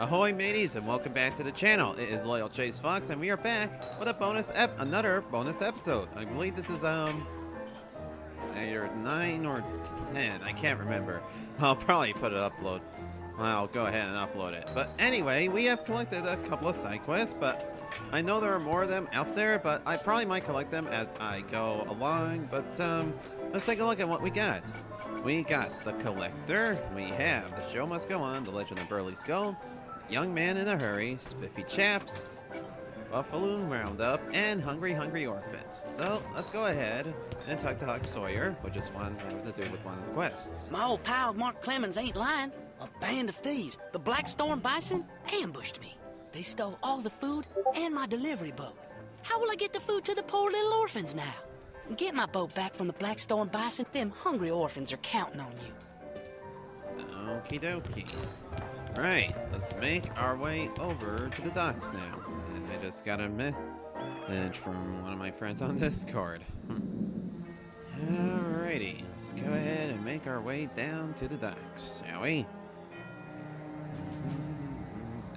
Ahoy mateys and welcome back to the channel. It is Loyal Chase Fox and we are back with a another bonus episode. I believe this is either 9 or 10. I can't remember. I'll probably put it upload. I'll go ahead and upload it. But anyway, we have collected a couple of side quests, but I know there are more of them out there, but I probably might collect them as I go along. But let's take a look at what we got. We got the Collector, we have The Show Must Go On, The Legend of Burley Skull, Young Man in a Hurry, Spiffy Chaps, Buffaloon Roundup, and Hungry Hungry Orphans. So let's go ahead and talk to Huck Sawyer, which is one having to do with one of the quests. My old pal Mark Clemens ain't lying. A band of thieves, the Black Storm Bison, ambushed me. They stole all the food and my delivery boat. How will I get the food to the poor little orphans now? Get my boat back from the Black Storm Bison. Them hungry orphans are counting on you. Okie dokie. Right, let's make our way over to the docks now. And I just got a message from one of my friends on Discord. Alrighty, let's go ahead and make our way down to the docks, shall we?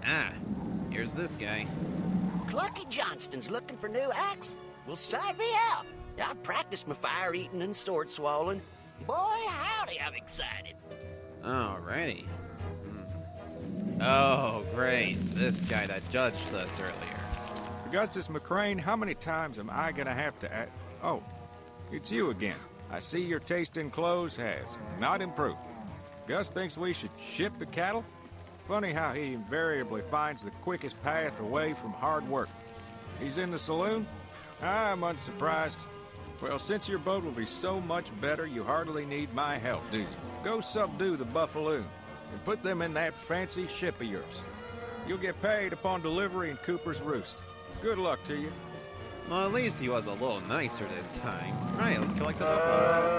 Ah, here's this guy. Clucky Johnston's looking for new acts? Well, sign me out. I've practiced my fire eating and sword swallowing. Boy, howdy, I'm excited. Alrighty. Oh, great. This guy that judged us earlier. Augustus McCrane, how many times am I gonna have to add? Oh, it's you again. I see your taste in clothes has not improved. Gus thinks we should ship the cattle? Funny how he invariably finds the quickest path away from hard work. He's in the saloon? I'm unsurprised. Well, since your boat will be so much better, you hardly need my help, do you? Go subdue the Buffaloon and put them in that fancy ship of yours. You'll get paid upon delivery in Cooper's Roost. Good luck to you. Well, at least he was a little nicer this time. Alright, let's collect the buffalo.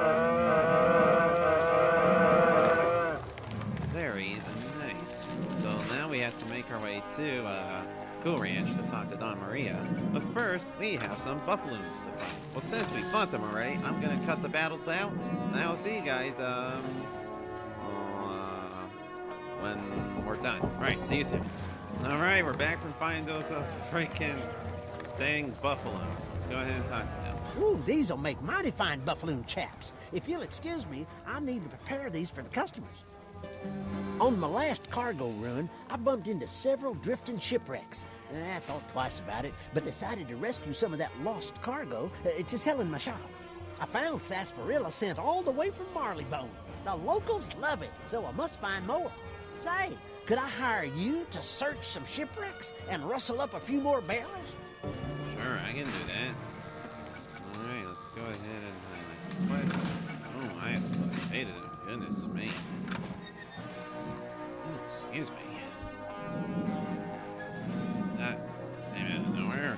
Very nice. So now we have to make our way to Cool Ranch to talk to Don Maria. But first, we have some buffaloons to fight. Well, since we fought them already, I'm gonna cut the battles out, and I will see you guys when we're done. Alright, see you soon. Alright, we're back from finding those freaking dang buffaloes. Let's go ahead and talk to them. Ooh, these'll make mighty fine buffaloon chaps. If you'll excuse me, I need to prepare these for the customers. On my last cargo run, I bumped into several drifting shipwrecks. I thought twice about it, but decided to rescue some of that lost cargo to sell in my shop. I found sarsaparilla sent all the way from Marleybone. The locals love it, so I must find more. Say, could I hire you to search some shipwrecks and rustle up a few more barrels? Sure, I can do that. Alright, let's go ahead and highlight the quest. Oh, I have to pay them. Goodness me. Oh, excuse me. That came out of nowhere.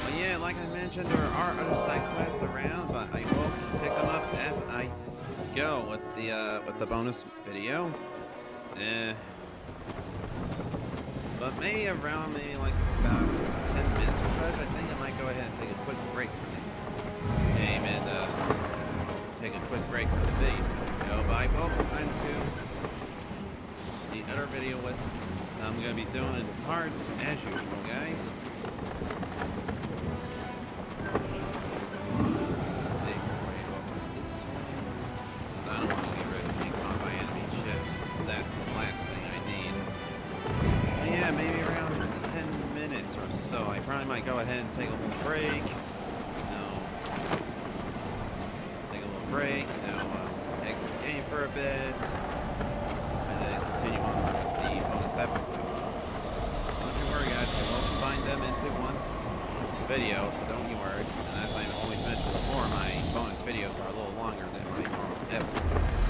But yeah, like I mentioned, there are other side quests around, but I will pick them up as I go with the bonus video. But maybe around like about 10 minutes or so, I think I might go ahead and take a quick break from the game and take a quick break from the video. But I will combine the two. The other video with I'm going to be doing in parts as usual, guys. Let's make our way over this way, because I don't want to be risking caught by enemy ships, because that's the last thing I need. Yeah, maybe around 10 minutes or so. I probably might go ahead and take a little break. Exit the game for a bit, and then continue on with the bonus episode. Don't you worry, guys. I will combine them into one video, so don't you worry. And as I always mentioned before, my bonus videos are a little longer than my normal episodes.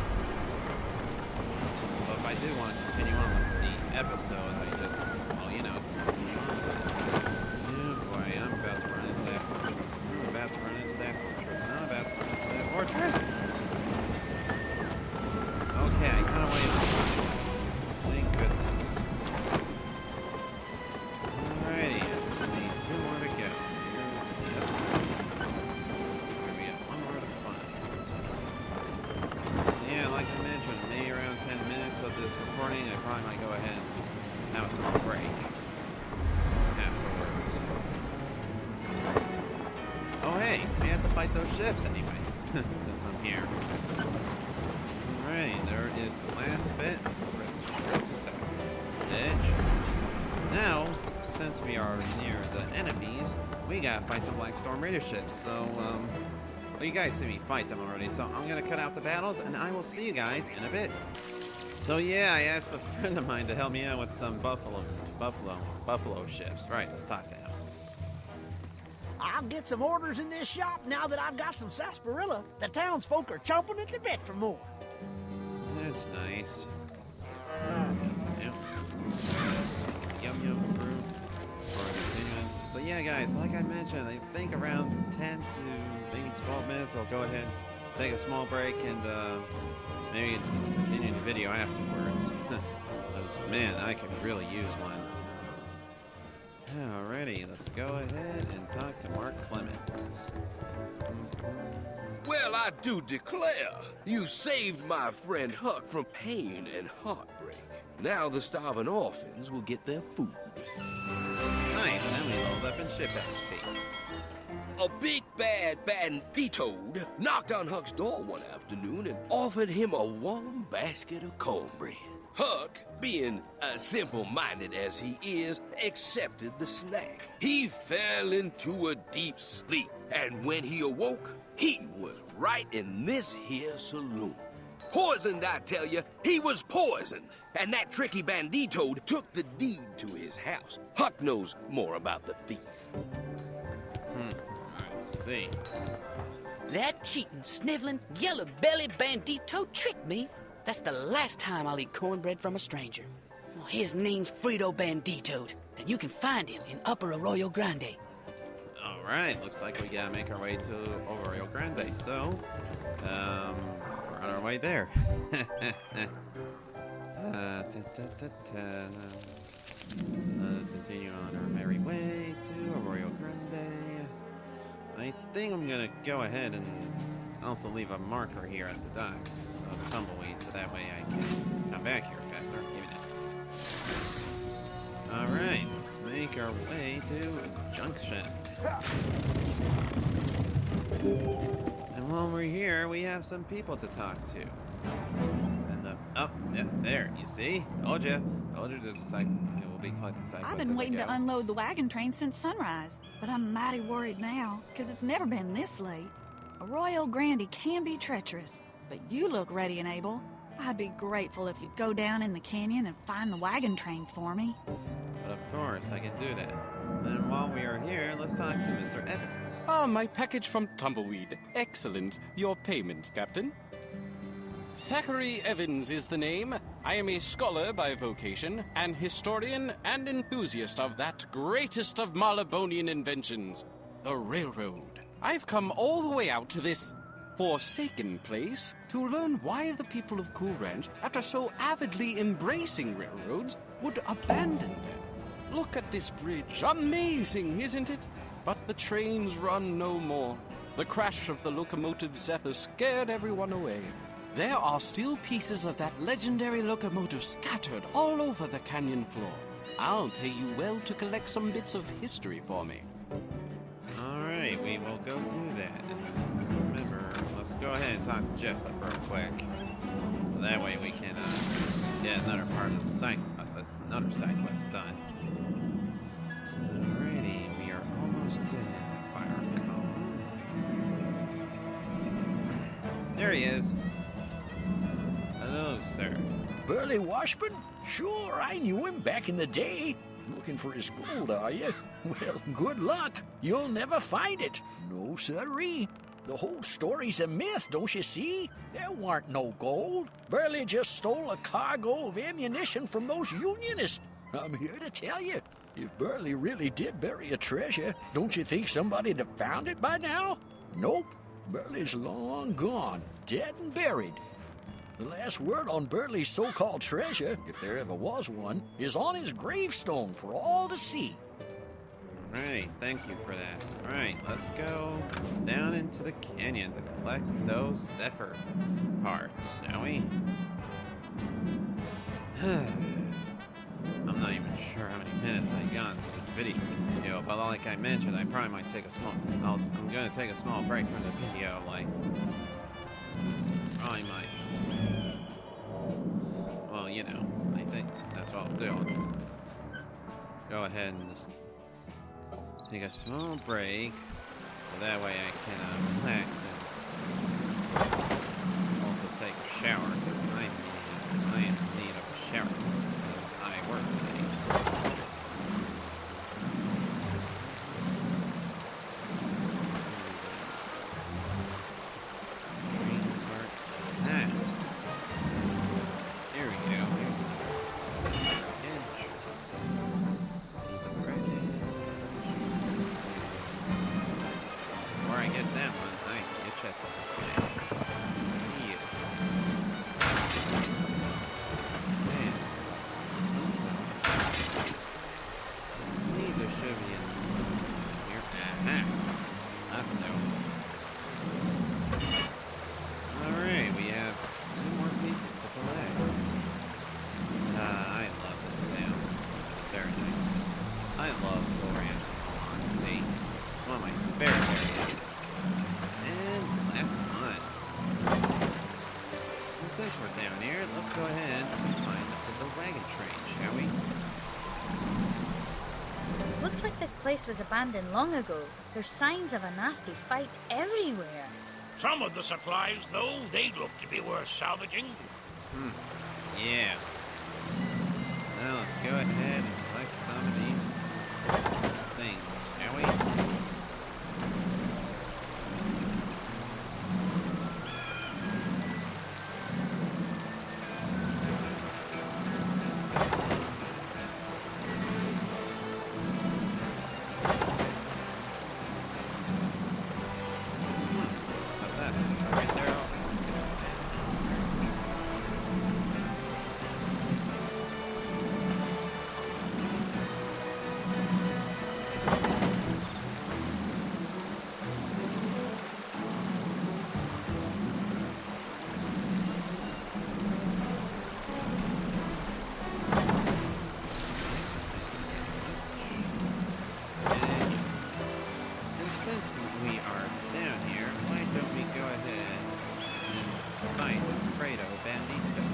But if I do want to continue on with the episode, I just, well, you know, just continue on with it. Oh boy, I'm about to run into that fortress. I'm about to run into that fortress. I'm about to run into that fortress. Okay, I got away this time. Thank goodness. Alrighty, I just need 2 more to go. Here's the other one. Here we have 1 more to find. Yeah, like I mentioned, maybe around 10 minutes of this recording, I probably might go ahead and just ships anyway, since I'm here. Alright, there is the last bit of the ship's edge. Now, since we are near the enemies, we gotta fight some Black Storm Raider ships. So, well, you guys see me fight them already, so I'm gonna cut out the battles, and I will see you guys in a bit. So yeah, I asked a friend of mine to help me out with some buffalo ships. Right, let's talk to him. I'll get some orders in this shop now that I've got some sarsaparilla. The townsfolk are chomping at the bit for more. That's nice. Yep. Yum yum fruit. So yeah, guys, like I mentioned, I think around 10 to maybe 12 minutes, I'll go ahead, take a small break, and maybe continue the video afterwards. Because, man, I could really use one. Alrighty, let's go ahead and talk to Mark Clements. Well, I do declare, you saved my friend Huck from pain and heartbreak. Now the starving orphans will get their food. Nice, and we leveled up in ship XP. A big bad banditoad knocked on Huck's door one afternoon and offered him a warm basket of cornbread. Huck, being as simple-minded as he is, accepted the snack. He fell into a deep sleep, and when he awoke, he was right in this here saloon. Poisoned, I tell you, he was poisoned. And that tricky banditoad took the deed to his house. Huck knows more about the thief. I see. That cheating, sniveling, yellow-bellied bandito tricked me. That's the last time I'll eat cornbread from a stranger. Well, his name's Frito Banditoed, and you can find him in Upper Arroyo Grande. Alright, looks like we gotta make our way to Arroyo Grande, so, we're on our way there. Let's continue on our merry way to Arroyo Grande. I think I'm gonna go ahead and also leave a marker here at the docks of Tumbleweed, so that way I can come back here faster. Give me that. Alright, let's make our way to Junction. And while we're here, we have some people to talk to. And yeah, there, you see? Told you there's a cycle. It will be collecting cycles. I've been waiting to unload the wagon train since sunrise, but I'm mighty worried now, because it's never been this late. Arroyo Grande can be treacherous, but you look ready and able. I'd be grateful if you'd go down in the canyon and find the wagon train for me. But of course, I can do that. And while we are here, let's talk to Mr. Evans. Ah, my package from Tumbleweed. Excellent. Your payment, Captain. Thackeray Evans is the name. I am a scholar by vocation, an historian and enthusiast of that greatest of Marlebonian inventions, the railroad. I've come all the way out to this forsaken place to learn why the people of Cool Ranch, after so avidly embracing railroads, would abandon them. Look at this bridge. Amazing, isn't it? But the trains run no more. The crash of the locomotive Zephyr scared everyone away. There are still pieces of that legendary locomotive scattered all over the canyon floor. I'll pay you well to collect some bits of history for me. Alright, we will go do that. Remember, let's go ahead and talk to Jessup real quick. So that way we can get another part of the cycle, another side quest done. Alrighty, we are almost to Fire Cone. There he is. Hello, sir. Burley Washburn? Sure, I knew him back in the day. Looking for his gold, are you? Well, good luck. You'll never find it. No, sirree. The whole story's a myth, don't you see? There weren't no gold. Burley just stole a cargo of ammunition from those Unionists. I'm here to tell you, if Burley really did bury a treasure, don't you think somebody'd have found it by now? Nope. Burley's long gone, dead and buried. The last word on Burley's so-called treasure, if there ever was one, is on his gravestone for all to see. Alright, thank you for that. Alright, let's go down into the canyon to collect those Zephyr parts, shall we? I'm not even sure how many minutes I got into this video, but like I mentioned, I probably might take a small. I'm gonna take a small break from the video, like probably might. Well, I think that's what I'll do. I'll just go ahead and just take a small break. So that way I can relax and also take a shower because I am in need of a shower because I work tonight. Here we go. Here's a wreckage. Before I get that one, nice, get chest. Since we're down here, let's go ahead and find the wagon train, shall we? Looks like this place was abandoned long ago. There's signs of a nasty fight everywhere. Some of the supplies, though, they look to be worth salvaging. Yeah. Now let's go ahead and collect some of these things, shall we? Since we are down here, why don't we go ahead and find Fredo Bandito?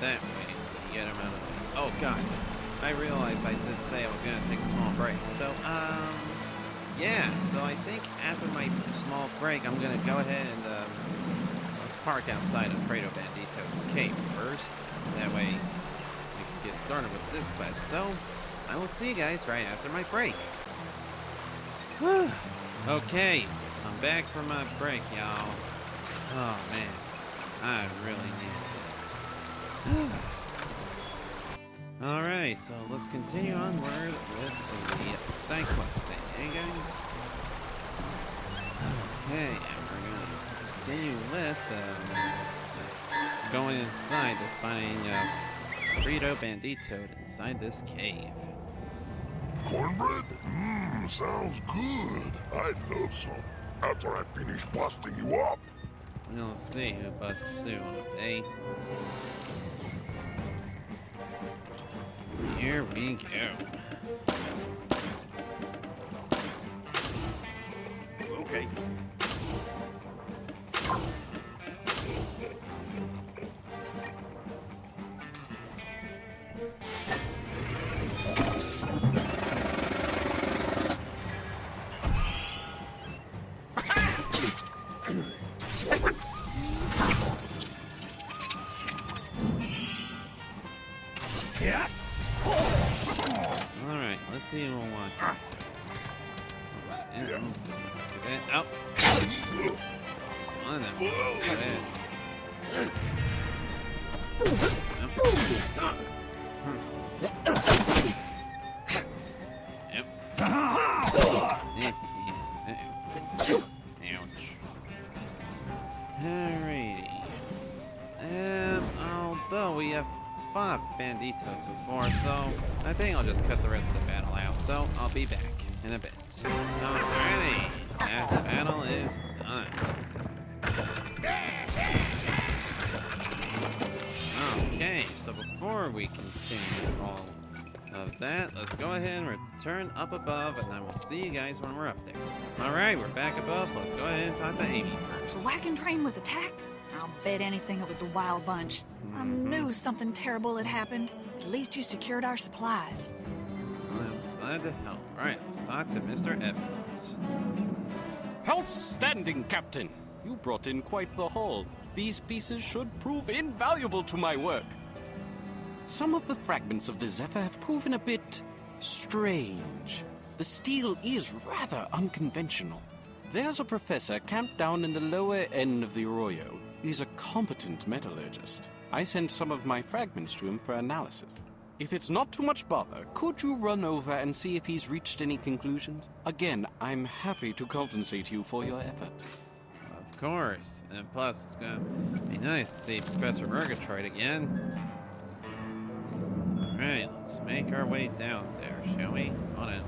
That way, we get him out of the... Oh god, I realized I did say I was going to take a small break. So, yeah, so I think after my small break, I'm going to go ahead and, let's park outside of Fredo Bandito's cave first. That way, we can get started with this quest. So, I will see you guys right after my break. Okay, I'm back from my break, y'all. Oh man, I really needed it. Alright, so let's continue onward with the side quest thing, hey guys? Okay, and we're gonna continue with going inside to find Fredo Bandito inside this cave. Cornbread? Sounds good. I'd love some. After I finish busting you up. We'll see who busts who up, eh? Here we go. Okay. Yeah. Alright, let's see who will walk into it. Oh! Just one of them. Get in. Yep. Ouch. Alrighty. Although we have 5 banditos so far, so I think I'll just cut the rest of the battle out. So I'll be back in a bit. Alrighty, that battle is done. Okay, so before we continue all of that, let's go ahead and return up above, and then we'll see you guys when we're up there. Alright, we're back above. Let's go ahead and talk to Amy first. The wagon train was attacked? I'll bet anything it was the Wild Bunch. I knew something terrible had happened. At least you secured our supplies. I'm glad to help. Alright, let's talk to Mr. Evans. Outstanding, Captain! You brought in quite the haul. These pieces should prove invaluable to my work. Some of the fragments of the Zephyr have proven a bit strange. The steel is rather unconventional. There's a professor camped down in the lower end of the arroyo. He's a competent metallurgist. I sent some of my fragments to him for analysis. If it's not too much bother, could you run over and see if he's reached any conclusions? Again, I'm happy to compensate you for your effort. Of course. And plus, it's gonna be nice to see Professor Murgatroyd again. Alright, let's make our way down there, shall we? On it.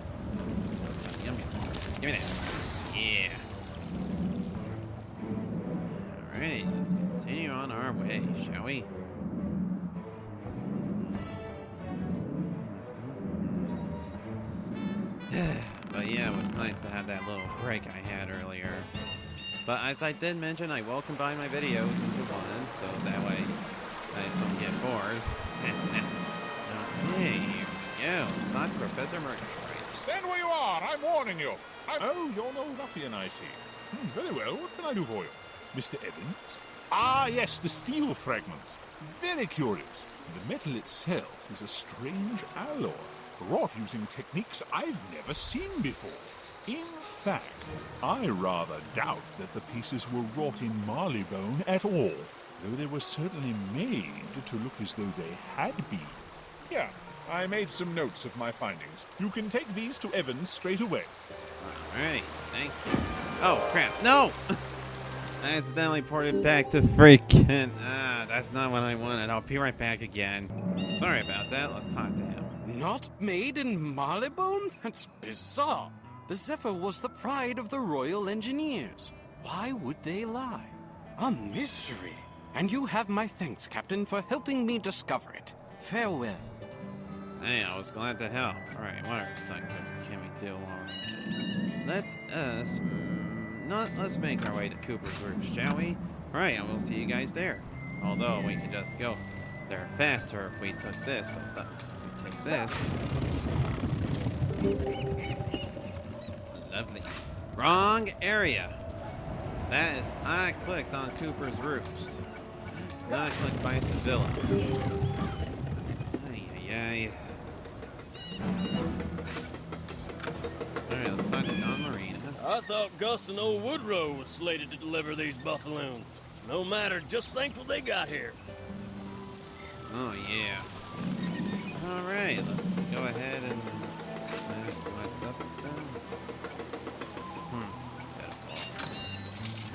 Yum. Give me that. Yeah. Alright, let's continue on our way, shall we? But yeah, it was nice to have that little break I had earlier. But as I did mention, I will combine my videos into one, so that way I just don't get bored. Okay, here we go. It's not Professor Murgatroyd. Stand where you are! I'm warning you! Oh, you're no ruffian, I see. Very well, what can I do for you? Mr. Evans? Ah, yes, the steel fragments. Very curious. The metal itself is a strange alloy, wrought using techniques I've never seen before. In fact, I rather doubt that the pieces were wrought in marleybone at all, though they were certainly made to look as though they had been. Yeah, I made some notes of my findings. You can take these to Evans straight away. Alright, thank you. Oh, crap. No! I accidentally ported back to freaking... that's not what I wanted. I'll be right back again. Sorry about that. Let's talk to him. Not made in marleybone? That's bizarre. The Zephyr was the pride of the Royal Engineers. Why would they lie? A mystery. And you have my thanks, Captain, for helping me discover it. Farewell. Hey, I was glad to help. Alright, what other cycles can we do already? Let's make our way to Cooper's Roof, shall we? Alright, and we'll see you guys there. Although we could just go there faster if we took this, but if we take this. Lovely. Wrong area. That is, I clicked on Cooper's Roost. Not clicked Bison Village. Ay. Alright, let's talk to Don Marina. I thought Gus and old Woodrow was slated to deliver these buffaloons. No matter, just thankful they got here. Oh, yeah. Alright, let's go ahead and list my stuff to send.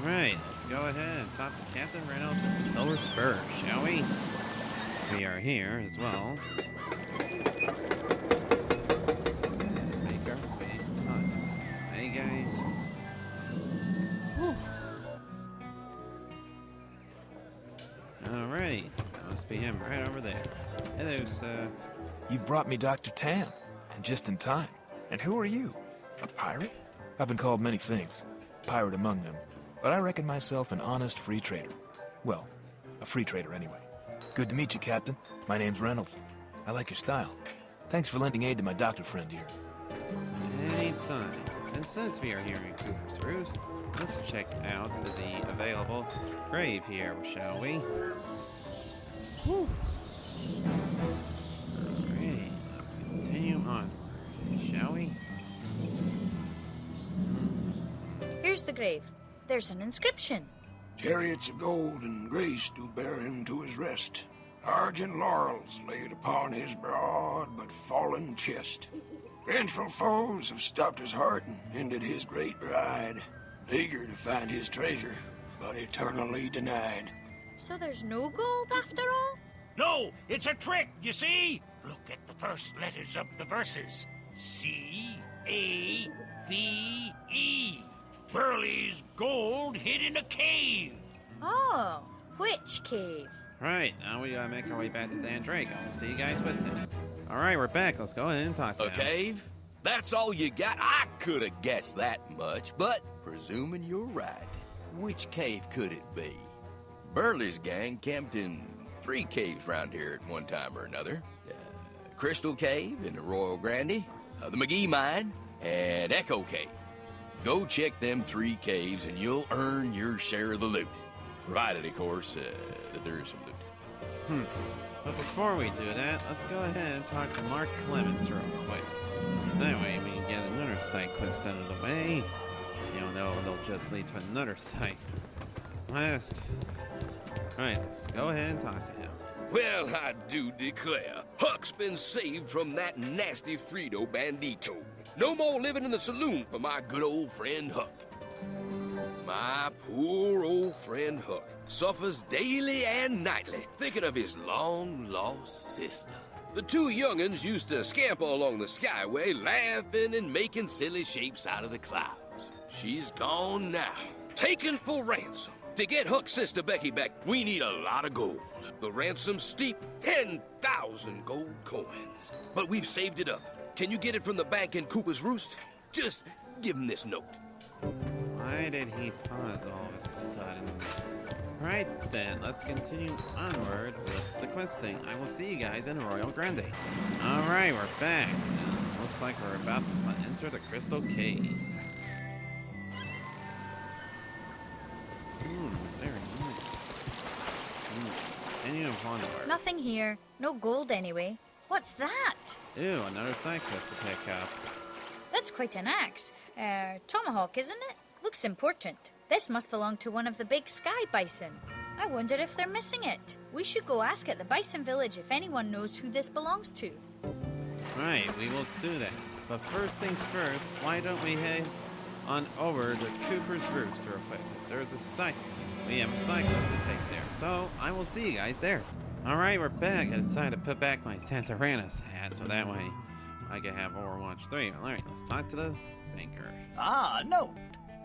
Alright, let's go ahead and talk to Captain Reynolds at the Solar Spur, shall we? So we are here as well. Make our way to time. Hey, guys. Whew. Alright, that must be him right over there. Hello, sir. You've brought me Dr. Tam, and just in time. And who are you? A pirate? I've been called many things, pirate among them, but I reckon myself an honest free trader. Well, a free trader anyway. Good to meet you, Captain. My name's Reynolds. I like your style. Thanks for lending aid to my doctor friend here. Anytime. And since we are here in Cooper's Roost, let's check out the available grave here, shall we? Whew. Alright, let's continue onward, shall we? Here's the grave. There's an inscription. Chariots of gold and grace do bear him to his rest. Argent laurels laid upon his broad but fallen chest. Vengeful foes have stopped his heart and ended his great ride. Eager to find his treasure, but eternally denied. So there's no gold after all? No, it's a trick, you see? Look at the first letters of the verses. C-A-V-E. Burley's gold hid in a cave. Oh, which cave? Right, now we gotta make our way back to Dan Drake. I'll see you guys with him. All right, we're back. Let's go ahead and talk to A him. cave? That's all you got? I could have guessed that much, but presuming you're right, which cave could it be? Burley's gang camped in 3 caves round here at one time or another. Crystal Cave in the Royal Grande, the McGee Mine, and Echo Cave. Go check them 3 caves and you'll earn your share of the loot. Provided, of course, that there is some loot. But before we do that, let's go ahead and talk to Mark Clements real quick. That way we can get another side quest out of the way. You know, they'll just lead to another side quest. Alright, let's go ahead and talk to him. Well, I do declare, Huck's been saved from that nasty Frito Bandito. No more living in the saloon for my good old friend Huck. My poor old friend Huck suffers daily and nightly thinking of his long-lost sister. The 2 young'uns used to scamper along the Skyway, laughing and making silly shapes out of the clouds. She's gone now, taken for ransom. To get Huck's sister Becky back, we need a lot of gold. The ransom's steep, 10,000 gold coins. But we've saved it up. Can you get it from the bank in Cooper's Roost? Just give him this note. Why did he pause all of a sudden? Right then, let's continue onward with the questing. I will see you guys in Royal Grande. Alright, we're back. Looks like we're about to enter the Crystal Cave. Very nice. Let's continue onward. Nothing here. No gold anyway. What's that? Ew, another side quest to pick up. That's quite an axe. Tomahawk, isn't it? Looks important. This must belong to one of the big sky bison. I wonder if they're missing it. We should go ask at the bison village if anyone knows who this belongs to. Right, we will do that. But first things first, why don't we head on over to Cooper's Roost real quick? Because there's a site. We have a side quest to take there. So I will see you guys there. Alright, we're back. I decided to put back my Santoranas hat so that way I can have Overwatch 3. Alright, let's talk to the banker. Ah, no.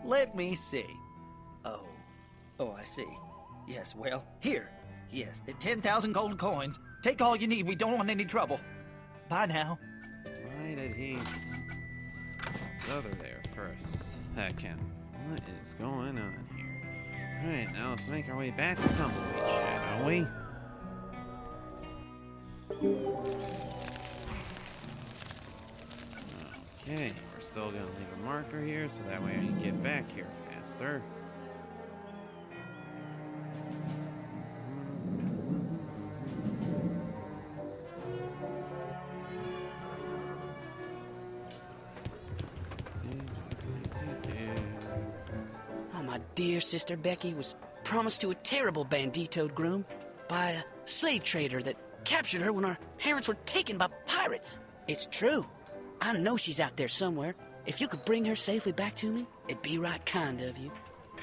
Let me see. Oh, I see. Yes, well, here. Yes, 10,000 gold coins. Take all you need. We don't want any trouble. Bye now. Why did he stutter there for a second? What is going on here? Alright, now let's make our way back to Tumbleweed, shall we? Okay, we're still gonna leave a marker here so that way I can get back here faster. Oh, my dear sister Becky was promised to a terrible banditoed groom by a slave trader that captured her when our parents were taken by pirates. It's true. I know she's out there somewhere. If you could bring her safely back to me, it'd be right kind of you.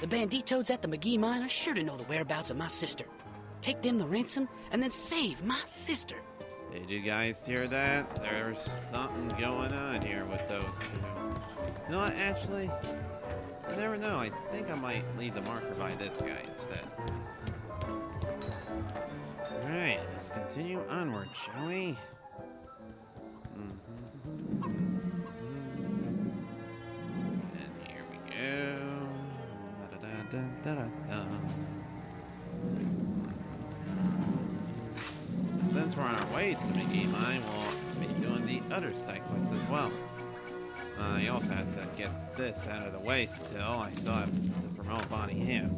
The banditoads at the McGee Mine are sure to know the whereabouts of my sister. Take them the ransom, and then save my sister. Did you guys hear that? There's something going on here with those 2. You know what, actually, you never know. I think I might leave the marker by this guy instead. Alright, let's continue onward, shall we? And here we go. Da-da-da-da-da-da. Since we're on our way to the McGee Mine, we'll be doing the other side quest as well. I also have to get this out of the way still. I still have to promote Bonnie Ham.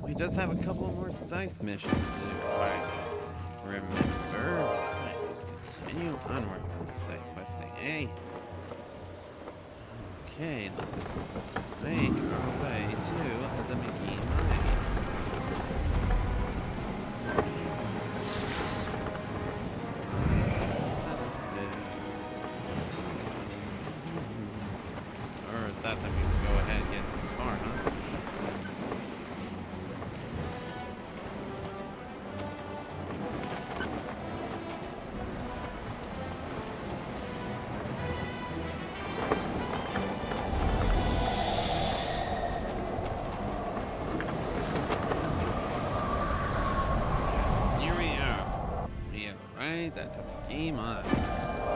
We just have a couple of more side missions to do, if I remember. Alright, let's continue onward with the side questing, eh? Okay, let us make our way to the McGee Mine. Thought that we would go ahead and get this far, huh? Here we are. We have arrived at the McGee Mine.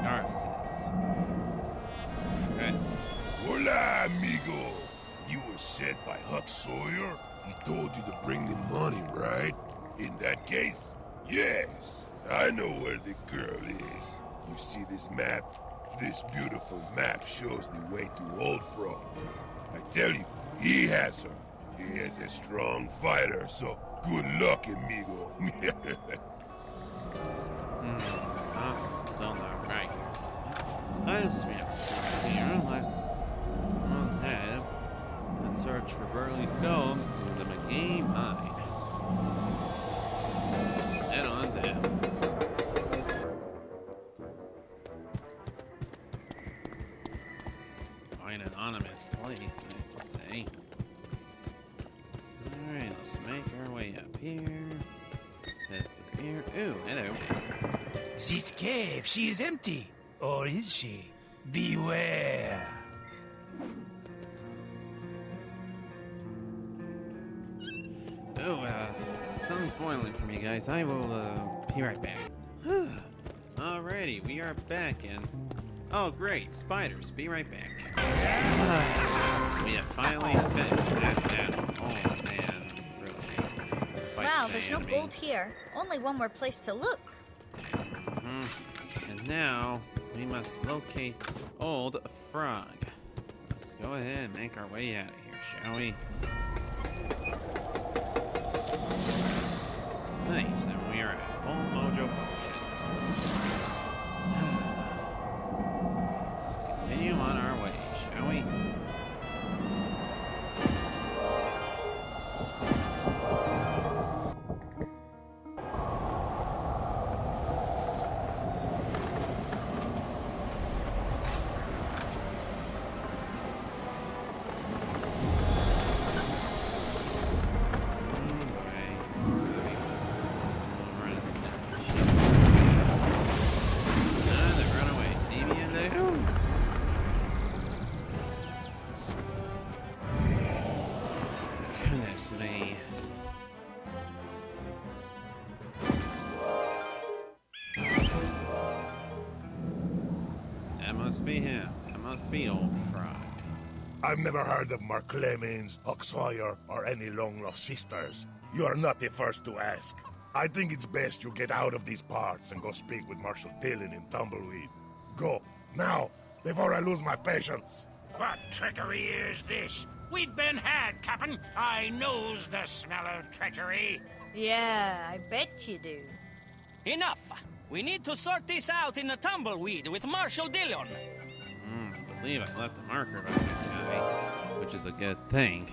Garces. Hola, amigo. You were sent by Huck Sawyer? He told you to bring him money, right? In that case, yes. I know where the girl is. You see this map? This beautiful map shows the way to Old Frog. I tell you, he has her. He is a strong fighter, so good luck, amigo. Still not right here. I just here. I'll head and search for Burley's gold in the McGee mine. Let's head on down. Quite an anonymous place, I have to say. Alright, let's make our way up here. Head through here. Ooh, hello. This cave, she is empty. Or is she? Beware. Oh, sun's boiling for me, guys. I will, be right back. Alrighty, we are back, and... Oh, great, spiders. Be right back. We have finally finished that battle. Oh, man. Really. Wow, there's no gold here. Only one more place to look. And now, we must locate Old Frog. Let's go ahead and make our way out of here, shall we? Nice, and we are at full mojo potion. Let's continue on our way, shall we? Me. That must be him. That must be Old Frog. I've never heard of Mark Clemens, Huck Sawyer, or any long-lost sisters. You are not the first to ask. I think it's best you get out of these parts and go speak with Marshal Dillon in Tumbleweed. Go, now, before I lose my patience. What trickery is this? We've been had, Captain. I knows the smell of treachery. Yeah, I bet you do. Enough. We need to sort this out in the Tumbleweed with Marshal Dillon. I believe I left the marker by the guy, which is a good thing.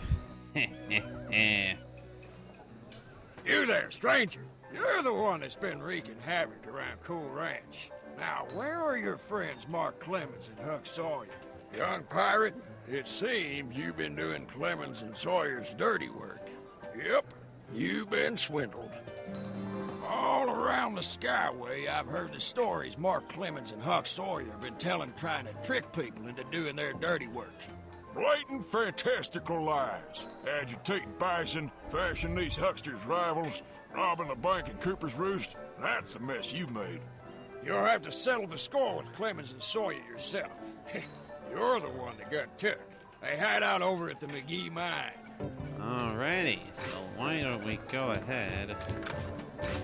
You there, stranger. You're the one that's been wreaking havoc around Cool Ranch. Now, where are your friends Mark Clemens and Huck Sawyer? Young pirate, it seems you've been doing Clemens and Sawyer's dirty work. Yep, you've been swindled. All around the Skyway, I've heard the stories Mark Clemens and Huck Sawyer have been telling trying to trick people into doing their dirty work. Blatant, fantastical lies. Agitating bison, fashioning these hucksters rivals, robbing the bank at Cooper's Roost. That's the mess you made. You'll have to settle the score with Clemens and Sawyer yourself. You're the one that got took. They hide out over at the McGee mine. Alrighty, so why don't we go ahead and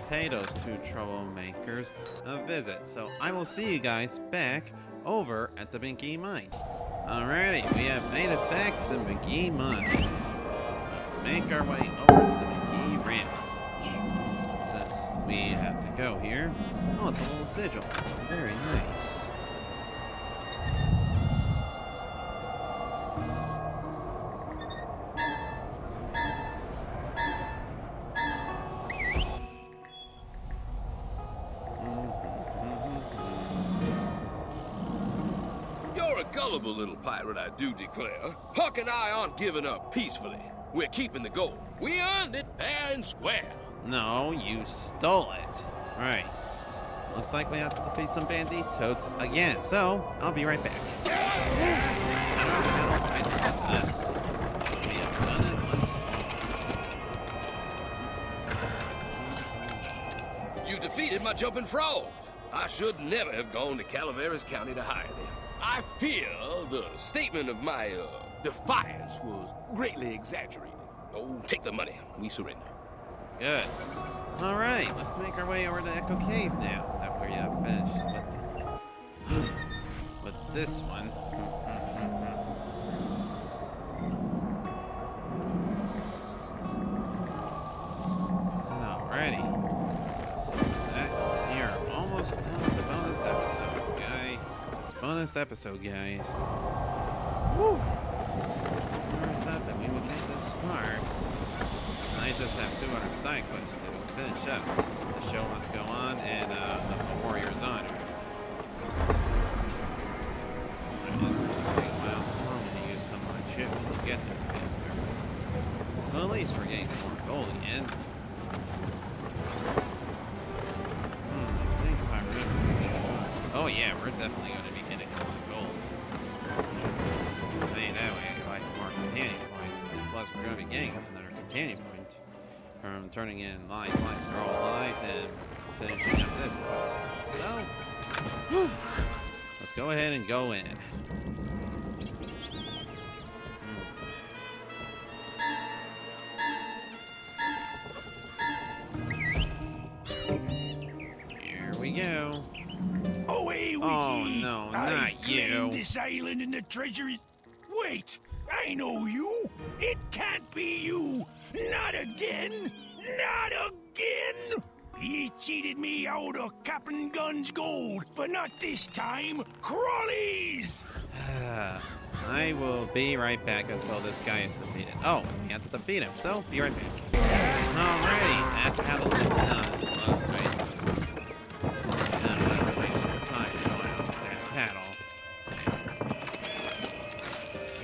pay those two troublemakers a visit. So I will see you guys back over at the McGee mine. Alrighty, we have made it back to the McGee mine. Let's make our way over to the McGee ranch. Since we have to go here. Oh, it's a little sigil. Very nice. Gullible little pirate, I do declare. Huck and I aren't giving up peacefully. We're keeping the gold. We earned it fair and square. No, you stole it. Right. Looks like we have to defeat some bandit toads again, so I'll be right back. You defeated my jumping frog. I should never have gone to Calaveras County to hire them. I fear the statement of my defiance was greatly exaggerated. Oh, take the money. We surrender. Good. All right, let's make our way over to Echo Cave now. That way I've finished with this one. Alrighty. You're almost done with the bonus episodes, guys. This bonus episode, guys. Woo! Never thought that we would get this far. I just have 200 side quests to finish up. The show must go on, and the Warrior's Honor. It's going to take a while slower to use some of my chip to get there faster. Well, at least we're getting some more gold again. I think if I remember this one. Oh yeah, we're definitely going to be getting more gold. I'll tell you that way, I can buy some more companion points. Plus, we're going to be getting another companion point from turning in lies, lies, they're all lies, and finishing up this quest. So, let's go ahead and go in. Here we go. Away with Oh ye. no, I not claim you. this island and the treasure. Wait, I know you. It can't be you. Not again. Not again. Ye cheated me out of Captain Gun's gold, but not this time. Crawlies. I will be right back until this guy is defeated. Oh, we have to defeat him, so be right back. Alrighty, that battle is done. Let's wait. I'm not wasting more time going out with that battle.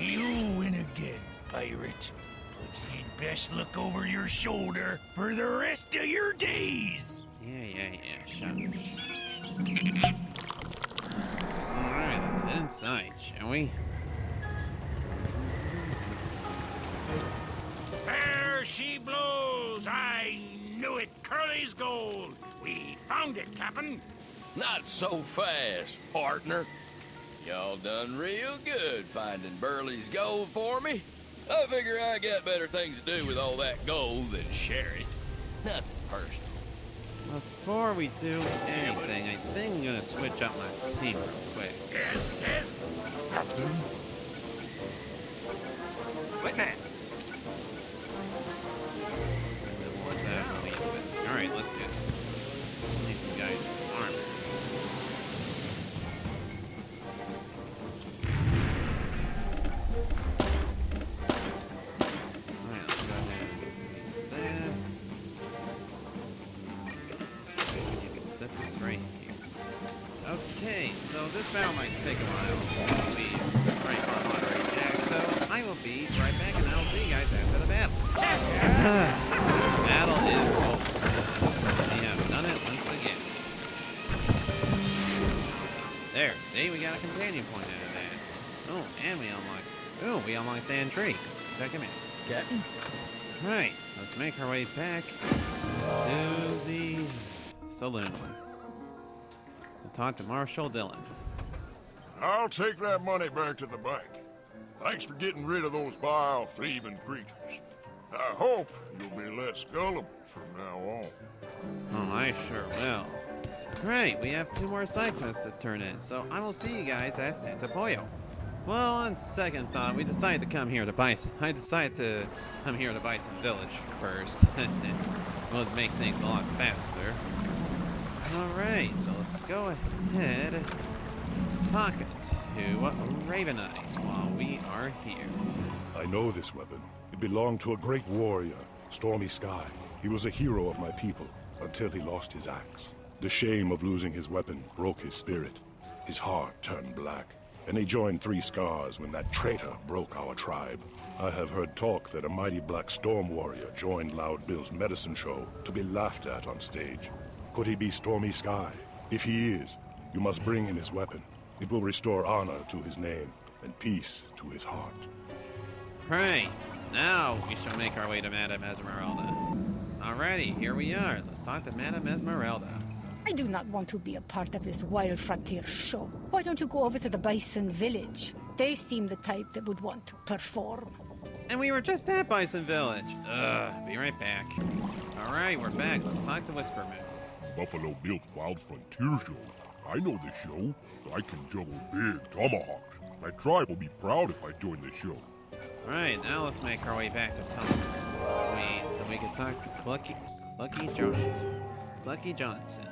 You win again, pirate. But you'd best look over your shoulder for the rest of your days. Yeah, shut up. Alright, let's head inside, shall we? There she blows! I knew it! Curly's gold! We found it, Captain! Not so fast, partner. Y'all done real good finding Burley's gold for me. I figure I got better things to do with all that gold than share it. Nothing personal. Before we do anything, I think I'm gonna switch up my team real quick. Yes. Captain? What now? What's that? Alright, let's do this. Need some guys with armor. Alright, let's go ahead and use that. You can set this right here. Okay, so this battle might take a while since we right on Monterey Jack, so I will be right back and I'll see you guys after the battle. Battle is over. We have done it once again. There, see, we got a companion point out of that. Oh, and we unlocked Dan Tree. Let's check him out. Captain? Right, let's make our way back to the saloon. And talk to Marshal Dillon. I'll take that money back to the bank. Thanks for getting rid of those vile, thieving creatures. I hope you'll be less gullible from now on. Oh, I sure will. Right, we have 2 more side quests to turn in, so I will see you guys at Santa Pollo. Well, on second thought, I decided to come here to Bison Village first. Would make things a lot faster. Alright, so let's go ahead and talk to Raven Eyes while we are here. I know this weapon. It belonged to a great warrior, Stormy Sky. He was a hero of my people until he lost his axe. The shame of losing his weapon broke his spirit. His heart turned black, and he joined 3 Scars when that traitor broke our tribe. I have heard talk that a mighty black storm warrior joined Loud Bill's medicine show to be laughed at on stage. Could he be Stormy Sky? If he is, you must bring him his weapon. It will restore honor to his name and peace to his heart. Right, now we shall make our way to Madame Esmeralda. Alrighty, here we are. Let's talk to Madame Esmeralda. I do not want to be a part of this wild frontier show. Why don't you go over to the Bison Village? They seem the type that would want to perform. And we were just at Bison Village. Be right back. Alright, we're back. Let's talk to Whisperman. Buffalo Bill's Wild Frontier Show. I know the show. I can juggle big tomahawks. My tribe will be proud if I join the show. Alright, now let's make our way back to Tumbleweed so we can talk to Clucky Johnson.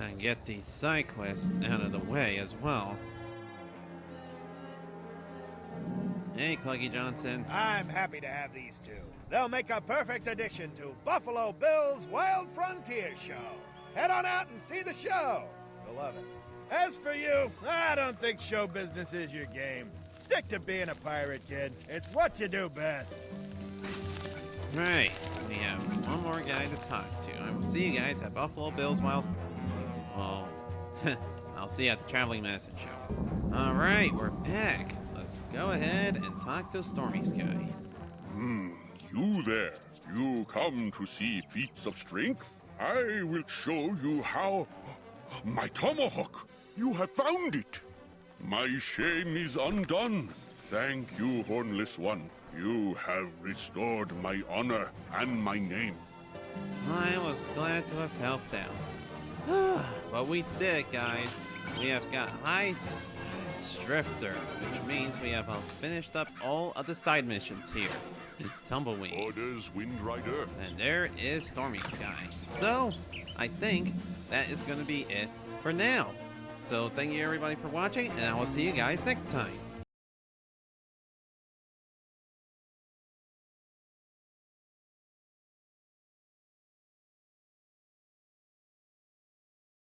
And get these side quests out of the way as well. Hey, Clucky Johnson. I'm happy to have these two. They'll make a perfect addition to Buffalo Bill's Wild Frontier Show. Head on out and see the show. You'll love it. As for you, I don't think show business is your game. Stick to being a pirate, kid. It's what you do best. Right, we have one more guy to talk to. I will see you guys at Buffalo Bill's Wild... Well, I'll see you at the Traveling Medicine Show. Alright, we're back. Let's go ahead and talk to Stormy Sky. You there. You come to see feats of strength? I will show you how... My tomahawk! You have found it! My shame is undone. Thank you, Hornless One. You have restored my honor and my name. I was glad to have helped out. But we did, guys. We have got High Drifter, which means we have finished up all of the side missions here. Tumbleweed. Orders, Wind Rider. And there is Stormy Sky. So, I think that is going to be it for now. So, thank you everybody for watching, and I will see you guys next time.